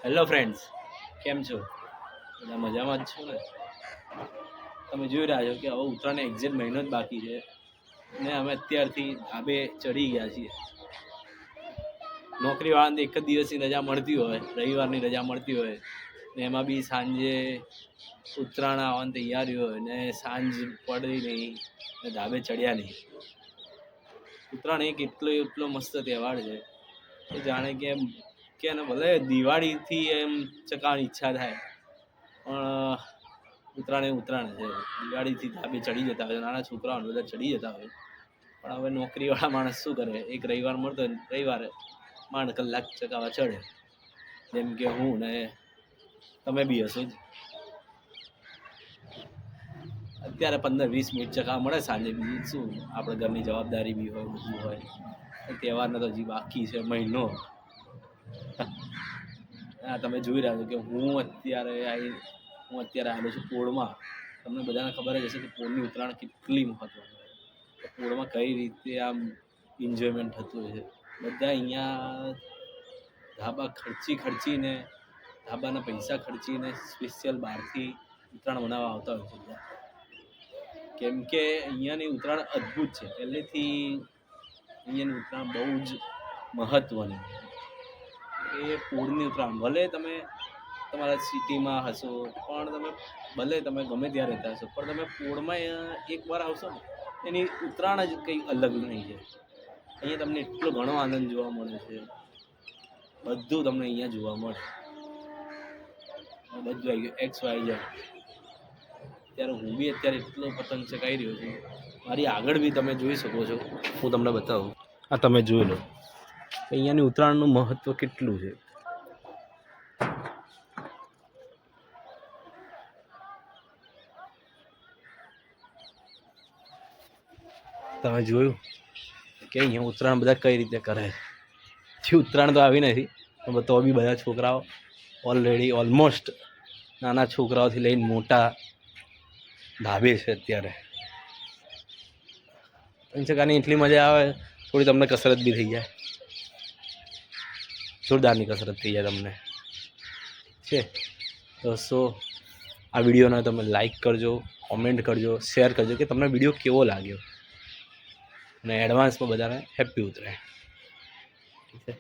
Hello friends, કેમ છો? બધા મજામાં જ છો ને? તમે જોઈ રહ્યા છો કે હવે ઉત્તરાયણ એક્ઝેક્ટ મહિનો જ બાકી છે ને અમે અત્યારથી ધાબે ચડી ગયા છીએ. નોકરીવાળાને એક જ દિવસની રજા મળતી હોય, રવિવારની રજા મળતી હોય ને એમાં બી સાંજે ઉત્તરાયણ આવવાની તૈયારી હોય ને સાંજ પડી નહીં ને ધાબે ચડ્યા નહીં. ઉત્તરાયણ એક એટલો મસ્ત તહેવાર છે કે જાણે કે એને ભલે દિવાળીથી એમ ચકાવવાની ઈચ્છા થાય પણ ઉત્તરાયણ છે. દિવાળીથી ધાબે ચડી જતા હોય, નાના છોકરાઓ બધા ચડી જતા હોય, પણ હવે નોકરીવાળા માણસ શું કરે, એક રવિવાર મળતો હોય રવિવારે માંડ કલાક ચકાવવા ચડે, જેમ કે હું ને તમે બી હશો જ. અત્યારે 15-20 મિનિટ ચકાવવા મળે સાંજે, બીજું શું, આપણે ઘરની જવાબદારી બી હોય, બધું હોય. તહેવારનો તો હજી બાકી છે મહિનો. હા, તમે જોઈ રહ્યા છો કે હું અત્યારે આવેલો છું પોળમાં. તમને બધાને ખબર જ હશે કે પોળની ઉત્તરાયણ કેટલી મહત્વની હોય, પોળમાં કઈ રીતે આમ એન્જોયમેન્ટ થતું હોય છે. બધા અહીંયા ધાબાના પૈસા ખર્ચીને સ્પેશિયલ બહારથી ઉત્તરાયણ મનાવવા આવતા હોય છે. કેમ કે અહીંયાની ઉત્તરાયણ અદ્ભુત છે. પહેલેથી અહીંયાની ઉત્તરાયણ બહુ જ મહત્વની. એ પોળની ઉત્તરાયણ, ભલે તમે તમારા સિટીમાં હશો, પણ તમે ગમે ત્યાં રહેતા હશો, પણ તમે પોળમાં એકવાર આવશો ને, એની ઉત્તરાયણ જ કંઈ અલગ નહીં છે. અહીંયા તમને એટલો ઘણો આનંદ જોવા મળે છે. બધું તમને અહીંયા જોવા મળે, બધું આવી ગયું XYZ. અત્યારે એટલો પતંગ ચગાવી રહ્યો છું. મારી આગળ બી તમે જોઈ શકો છો, હું તમને બતાવું. આ તમે જોઈ લો અહીંયાની ઉત્તરાયણનું મહત્વ કેટલું છે. તમે જોયું કે અહીંયા ઉત્તરાયણ બધા કઈ રીતે કરે છે. ઉત્તરાયણ તો આવી નથી, પણ તો બી બધા છોકરાઓ ઓલરેડી ઓલમોસ્ટ નાના છોકરાઓથી લઈને મોટા ધાબે છે. અત્યારે પંચકાની એટલી મજા આવે, થોડી તમને કસરત બી થઈ જાય, જોરદારની કસરત થઈ જાય તમને છે. તો આ વિડીયોને તમે લાઈક કરજો, કોમેન્ટ કરજો, શેર કરજો કે તમને વિડીયો કેવો લાગ્યો, અને એડવાન્સમાં બધાને હેપી ઉત્તરાયણ. ઠીક છે.